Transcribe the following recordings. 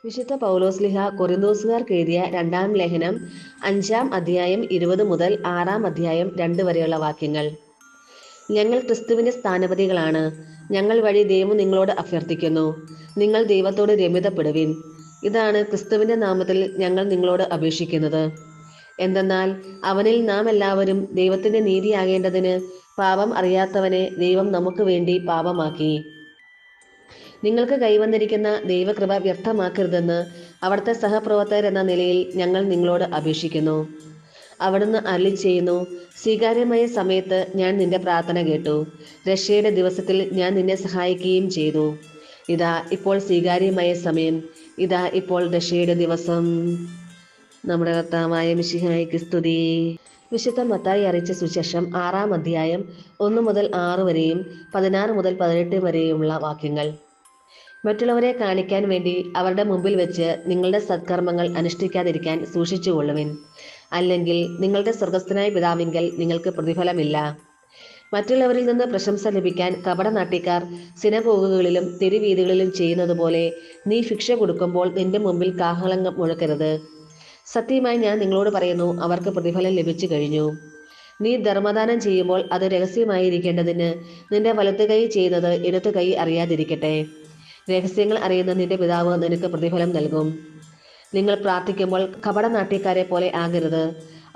വിശുദ്ധ പൗലോസ്ലിഹ കൊറിന്തോസുകാർക്ക് എഴുതിയ രണ്ടാം ലേഖനം 5-ാം അധ്യായം 20 മുതൽ 6-ാം അധ്യായം 2 വരെയുള്ള വാക്യങ്ങൾ. ഞങ്ങൾ ക്രിസ്തുവിന്റെ സ്ഥാനപതികളാണ്. ഞങ്ങൾ വഴി ദൈവം നിങ്ങളോട് അഭ്യർത്ഥിക്കുന്നു, നിങ്ങൾ ദൈവത്തോട് രമ്യതപ്പെടുവിൻ. ഇതാണ് ക്രിസ്തുവിന്റെ നാമത്തിൽ ഞങ്ങൾ നിങ്ങളോട് അപേക്ഷിക്കുന്നത്. എന്തെന്നാൽ അവനിൽ നാം എല്ലാവരും ദൈവത്തിന്റെ നീതിയാകേണ്ടതിന് പാപം അറിയാത്തവനെ ദൈവം നമുക്ക് വേണ്ടി പാപമാക്കി. നിങ്ങൾക്ക് കൈവന്നിരിക്കുന്ന ദൈവകൃപ വ്യർത്ഥമാക്കരുതെന്ന് അവിടുത്തെ സഹപ്രവർത്തകർ എന്ന നിലയിൽ ഞങ്ങൾ നിങ്ങളോട് അപേക്ഷിക്കുന്നു. അവിടുന്ന് അരുളിച്ചെയ്യുന്നു, സ്വീകാര്യമായ സമയത്ത് ഞാൻ നിന്റെ പ്രാർത്ഥന കേട്ടു. രക്ഷയുടെ ദിവസത്തിൽ ഞാൻ നിന്നെ സഹായിക്കുകയും ചെയ്തു. ഇതാ ഇപ്പോൾ സ്വീകാര്യമായ സമയം, ഇതാ ഇപ്പോൾ രക്ഷയുടെ ദിവസം. നമ്മുടെ കർത്താവായ മിശിഹായ്ക്ക് സ്തുതി. വിശുദ്ധ മത്തായി അറിയിച്ച സുവിശേഷം 6-ാം അധ്യായം 1 മുതൽ 6 വരെയും 16 മുതൽ 18 വരെയുമുള്ള വാക്യങ്ങൾ. മറ്റുള്ളവരെ കാണിക്കാൻ വേണ്ടി അവരുടെ മുമ്പിൽ വെച്ച് നിങ്ങളുടെ സത്കർമ്മങ്ങൾ അനുഷ്ഠിക്കാതിരിക്കാൻ സൂക്ഷിച്ചുകൊള്ളുവിൻ. അല്ലെങ്കിൽ നിങ്ങളുടെ സ്വർഗസ്ഥനായ പിതാവിങ്കൽ നിങ്ങൾക്ക് പ്രതിഫലമില്ല. മറ്റുള്ളവരിൽ നിന്ന് പ്രശംസ ലഭിക്കാൻ കപടനാട്യക്കാർ സിനഗോഗുകളിലും തെരുവീഥികളിലും ചെയ്യുന്നത് പോലെ നീ ഭിക്ഷ കൊടുക്കുമ്പോൾ നിന്റെ മുമ്പിൽ കാഹളം മുഴക്കരുത്. സത്യമായി ഞാൻ നിങ്ങളോട് പറയുന്നു, അവർക്ക് പ്രതിഫലം ലഭിച്ചു കഴിഞ്ഞു. നീ ധർമ്മദാനം ചെയ്യുമ്പോൾ അത് രഹസ്യമായിരിക്കേണ്ടതിന് നിന്റെ വലത്ത് കൈ ചെയ്യുന്നത് ഇടത്ത് കൈ അറിയാതിരിക്കട്ടെ. രഹസ്യങ്ങൾ അറിയുന്ന നിന്റെ പിതാവ് നിനക്ക് പ്രതിഫലം നൽകും. നിങ്ങൾ പ്രാർത്ഥിക്കുമ്പോൾ കപടനാട്യക്കാരെ പോലെ ആകരുത്.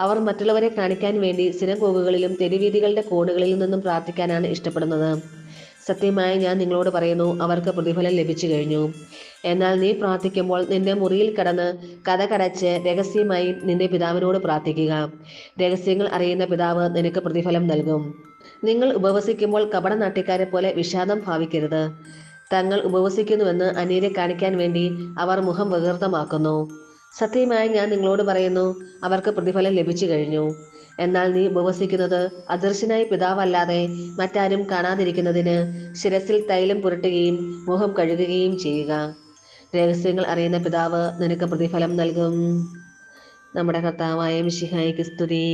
അവർ മറ്റുള്ളവരെ കാണിക്കാൻ വേണ്ടി സിനഗോഗുകളിലും തെരുവീഥികളുടെ കോണുകളിൽ നിന്നും പ്രാർത്ഥിക്കാനാണ് ഇഷ്ടപ്പെടുന്നത്. സത്യമായി ഞാൻ നിങ്ങളോട് പറയുന്നു, അവർക്ക് പ്രതിഫലം ലഭിച്ചു കഴിഞ്ഞു. എന്നാൽ നീ പ്രാർത്ഥിക്കുമ്പോൾ നിന്റെ മുറിയിൽ കടന്ന് കതകടച്ച് രഹസ്യമായി നിന്റെ പിതാവിനോട് പ്രാർത്ഥിക്കുക. രഹസ്യങ്ങൾ അറിയുന്ന പിതാവ് നിനക്ക് പ്രതിഫലം നൽകും. നിങ്ങൾ ഉപവസിക്കുമ്പോൾ കപടനാട്യക്കാരെ പോലെ വിഷാദം ഭാവിക്കരുത്. തങ്ങൾ ഉപവസിക്കുന്നുവെന്ന് അന്യരെ കാണിക്കാൻ വേണ്ടി അവർ മുഖം വികൃതമാക്കുന്നു. സത്യമായി ഞാൻ നിങ്ങളോട് പറയുന്നു, അവർക്ക് പ്രതിഫലം ലഭിച്ചു കഴിഞ്ഞു. എന്നാൽ നീ ഉപവസിക്കുന്നത് അദൃശ്യനായ പിതാവല്ലാതെ മറ്റാരും കാണാതിരിക്കുന്നതിന് ശിരസിൽ തൈലം പുരട്ടുകയും മുഖം കഴുകുകയും ചെയ്യുക. രഹസ്യങ്ങൾ അറിയുന്ന പിതാവ് നിനക്ക് പ്രതിഫലം നൽകും. നമ്മുടെ കർത്താവായ മിശിഹായ്ക്ക് സ്തുതി.